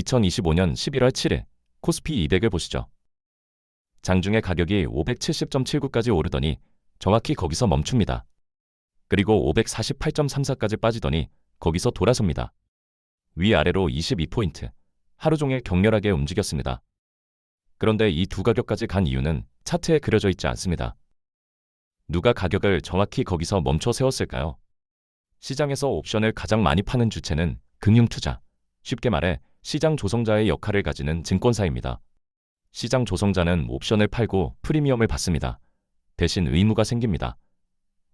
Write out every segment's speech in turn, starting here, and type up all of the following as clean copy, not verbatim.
2025년 11월 7일 코스피 200을 보시죠. 장중에 가격이 570.79까지 오르더니 정확히 거기서 멈춥니다. 그리고 548.34까지 빠지더니 거기서 돌아섭니다. 위아래로 22포인트, 하루 종일 격렬하게 움직였습니다. 그런데 이 두 가격까지 간 이유는 차트에 그려져 있지 않습니다. 누가 가격을 정확히 거기서 멈춰 세웠을까요? 시장에서 옵션을 가장 많이 파는 주체는 금융투자, 쉽게 말해 시장 조성자의 역할을 가지는 증권사입니다. 시장 조성자는 옵션을 팔고 프리미엄을 받습니다. 대신 의무가 생깁니다.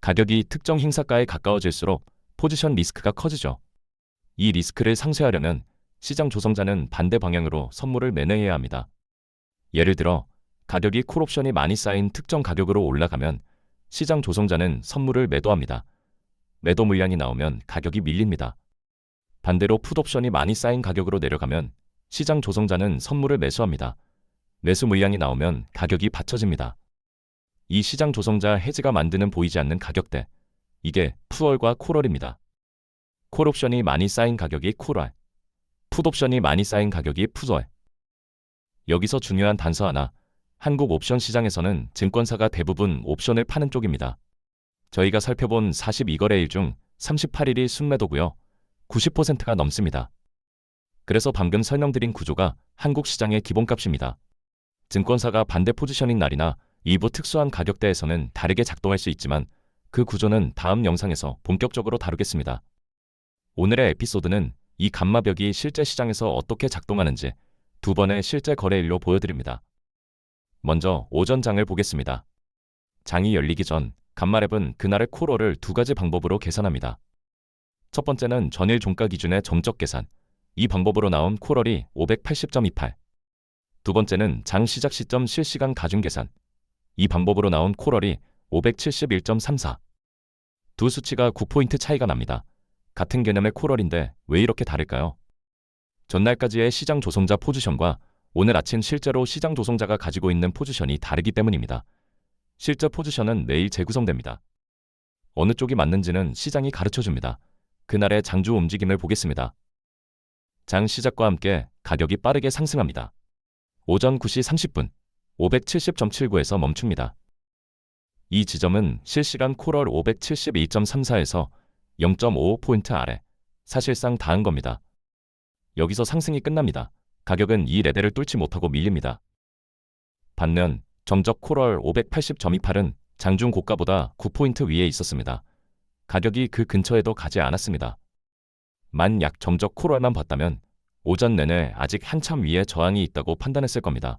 가격이 특정 행사가에 가까워질수록 포지션 리스크가 커지죠. 이 리스크를 상쇄하려면 시장 조성자는 반대 방향으로 선물을 매매해야 합니다. 예를 들어 가격이 콜옵션이 많이 쌓인 특정 가격으로 올라가면 시장 조성자는 선물을 매도합니다. 매도 물량이 나오면 가격이 밀립니다. 반대로 풋옵션이 많이 쌓인 가격으로 내려가면 시장 조성자는 선물을 매수합니다. 매수 물량이 나오면 가격이 받쳐집니다. 이 시장 조성자 해지가 만드는 보이지 않는 가격대, 이게 푸얼과 콜월입니다. 콜옵션이 많이 쌓인 가격이 콜월, 풋옵션이 많이 쌓인 가격이 풋월. 여기서 중요한 단서 하나, 한국 옵션 시장에서는 증권사가 대부분 옵션을 파는 쪽입니다. 저희가 살펴본 42거래일 중 38일이 순매도고요. 90%가 넘습니다. 그래서 방금 설명드린 구조가 한국 시장의 기본값입니다. 증권사가 반대 포지션인 날이나 일부 특수한 가격대에서는 다르게 작동할 수 있지만 그 구조는 다음 영상에서 본격적으로 다루겠습니다. 오늘의 에피소드는 이 감마벽이 실제 시장에서 어떻게 작동하는지 두 번의 실제 거래일로 보여드립니다. 먼저 오전장을 보겠습니다. 장이 열리기 전 감마랩은 그날의 콜월을 두 가지 방법으로 계산합니다. 첫 번째는 전일 종가 기준의 점적 계산, 이 방법으로 나온 콜월이 580.28. 두 번째는 장 시작 시점 실시간 가중 계산, 이 방법으로 나온 콜월이 571.34. 두 수치가 9포인트 차이가 납니다. 같은 개념의 콜월인데 왜 이렇게 다를까요? 전날까지의 시장 조성자 포지션과 오늘 아침 실제로 시장 조성자가 가지고 있는 포지션이 다르기 때문입니다. 실제 포지션은 내일 재구성됩니다. 어느 쪽이 맞는지는 시장이 가르쳐줍니다. 그날의 장주 움직임을 보겠습니다. 장 시작과 함께 가격이 빠르게 상승합니다. 오전 9시 30분 570.79에서 멈춥니다. 이 지점은 실시간 콜월 571.34에서 0.55포인트 아래, 사실상 닿은 겁니다. 여기서 상승이 끝납니다. 가격은 이 레벨을 뚫지 못하고 밀립니다. 반면 점적 콜월 580.28은 장중 고가보다 9포인트 위에 있었습니다. 가격이 그 근처에도 가지 않았습니다. 만약 점적 콜월만 봤다면 오전 내내 아직 한참 위에 저항이 있다고 판단했을 겁니다.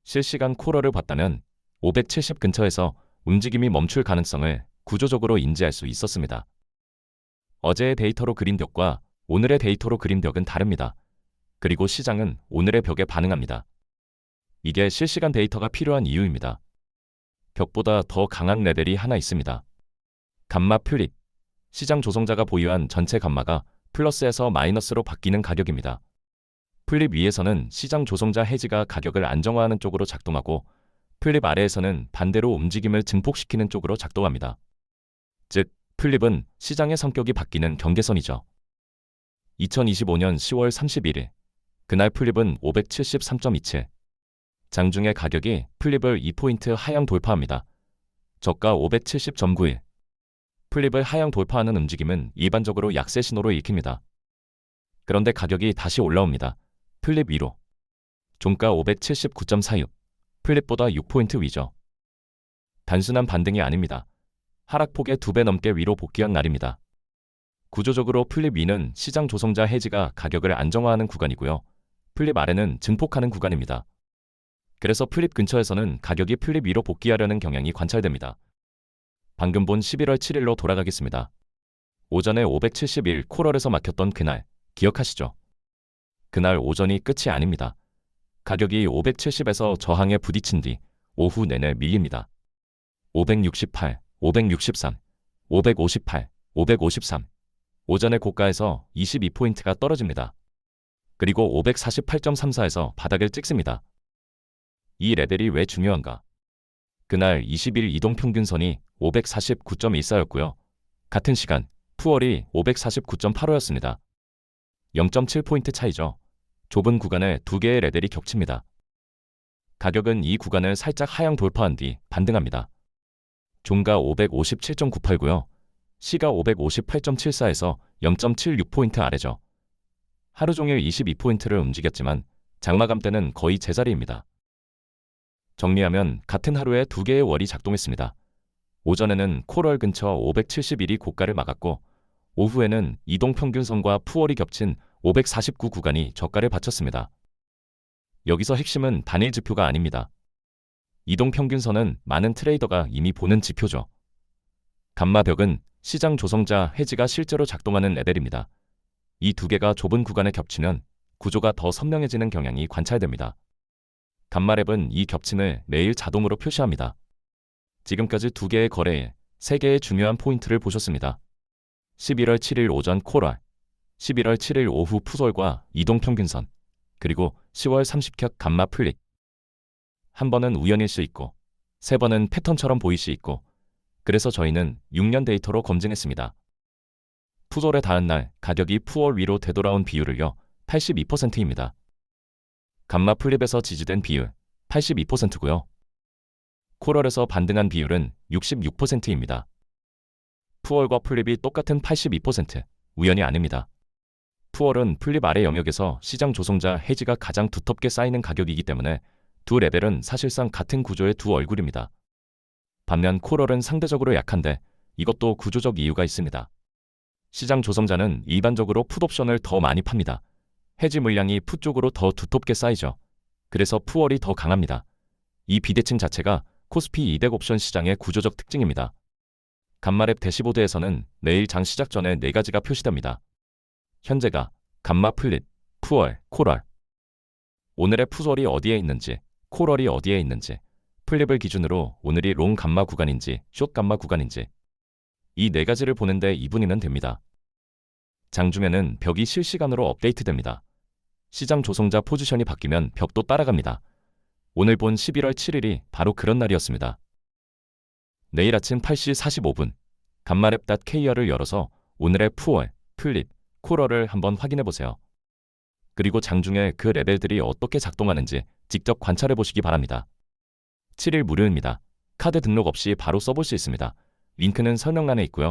실시간 콜월을 봤다면 570 근처에서 움직임이 멈출 가능성을 구조적으로 인지할 수 있었습니다. 어제의 데이터로 그린 벽과 오늘의 데이터로 그린 벽은 다릅니다. 그리고 시장은 오늘의 벽에 반응합니다. 이게 실시간 데이터가 필요한 이유입니다. 벽보다 더 강한 레벨이 하나 있습니다. 감마 플립, 시장 조성자가 보유한 전체 감마가 플러스에서 마이너스로 바뀌는 가격입니다. 플립 위에서는 시장 조성자 해지가 가격을 안정화하는 쪽으로 작동하고 플립 아래에서는 반대로 움직임을 증폭시키는 쪽으로 작동합니다. 즉, 플립은 시장의 성격이 바뀌는 경계선이죠. 2025년 10월 31일, 그날 플립은 573.27. 장중의 가격이 플립을 2포인트 하향 돌파합니다. 저가 570.91. 플립을 하향 돌파하는 움직임은 일반적으로 약세 신호로 읽힙니다. 그런데 가격이 다시 올라옵니다. 플립 위로. 종가 579.46. 플립보다 6포인트 위죠. 단순한 반등이 아닙니다. 하락폭의 2배 넘게 위로 복귀한 날입니다. 구조적으로 플립 위는 시장 조성자 해지가 가격을 안정화하는 구간이고요. 플립 아래는 증폭하는 구간입니다. 그래서 플립 근처에서는 가격이 플립 위로 복귀하려는 경향이 관찰됩니다. 방금 본 11월 7일로 돌아가겠습니다. 오전에 571 콜월에서 막혔던 그날, 기억하시죠? 그날 오전이 끝이 아닙니다. 가격이 570에서 저항에 부딪힌 뒤 오후 내내 밀립니다. 568, 563, 558, 553. 오전의 고가에서 22포인트가 떨어집니다. 그리고 548.34에서 바닥을 찍습니다. 이 레벨이 왜 중요한가? 그날 20일 이동평균선이 549.14였고요. 같은 시간 푸얼이 549.85였습니다. 0.7포인트 차이죠. 좁은 구간에 두 개의 레벨이 겹칩니다. 가격은 이 구간을 살짝 하향 돌파한 뒤 반등합니다. 종가 557.989고요. 시가 558.74에서 0.76포인트 아래죠. 하루 종일 22포인트를 움직였지만 장마감 때는 거의 제자리입니다. 정리하면 같은 하루에 두 개의 월이 작동했습니다. 오전에는 콜월 근처 571이 고가를 막았고 오후에는 이동평균선과 푸월이 겹친 549 구간이 저가를 바쳤습니다. 여기서 핵심은 단일 지표가 아닙니다. 이동평균선은 많은 트레이더가 이미 보는 지표죠. 감마벽은 시장 조성자 해지가 실제로 작동하는 레벨입니다. 이 두 개가 좁은 구간에 겹치면 구조가 더 선명해지는 경향이 관찰됩니다. 감마랩은 이 겹침을 매일 자동으로 표시합니다. 지금까지 두 개의 거래에 세 개의 중요한 포인트를 보셨습니다. 11월 7일 오전 콜월, 11월 7일 오후 푸솔과 이동평균선, 그리고 10월 30격 감마 플릭. 한 번은 우연일 수 있고, 세 번은 패턴처럼 보일 수 있고, 그래서 저희는 6년 데이터로 검증했습니다. 푸솔에 닿은 날 가격이 푸월 위로 되돌아온 비율을요, 82%입니다. 감마 플립에서 지지된 비율 82%고요. 콜월에서 반등한 비율은 66%입니다. 푸월과 플립이 똑같은 82%, 우연이 아닙니다. 푸월은 플립 아래 영역에서 시장 조성자 해지가 가장 두텁게 쌓이는 가격이기 때문에 두 레벨은 사실상 같은 구조의 두 얼굴입니다. 반면 콜월은 상대적으로 약한데 이것도 구조적 이유가 있습니다. 시장 조성자는 일반적으로 풋옵션을 더 많이 팝니다. 해지 물량이 풋 쪽으로 더 두텁게 쌓이죠. 그래서 푸월이 더 강합니다. 이 비대칭 자체가 코스피 200 옵션 시장의 구조적 특징입니다. 감마랩 대시보드에서는 내일 장 시작 전에 네 가지가 표시됩니다. 현재가 감마 플립, 푸월, 콜월. 오늘의 푸솔이 어디에 있는지, 콜월이 어디에 있는지, 플립을 기준으로 오늘이 롱 감마 구간인지, 숏 감마 구간인지 이 네 가지를 보는데 2분이면 됩니다. 장중에는 벽이 실시간으로 업데이트됩니다. 시장 조성자 포지션이 바뀌면 벽도 따라갑니다. 오늘 본 11월 7일이 바로 그런 날이었습니다. 내일 아침 8시 45분 감마랩.kr을 열어서 오늘의 푸월, 플립, 콜월을 한번 확인해 보세요. 그리고 장중에 그 레벨들이 어떻게 작동하는지 직접 관찰해 보시기 바랍니다. 7일 무료입니다. 카드 등록 없이 바로 써볼 수 있습니다. 링크는 설명란에 있고요.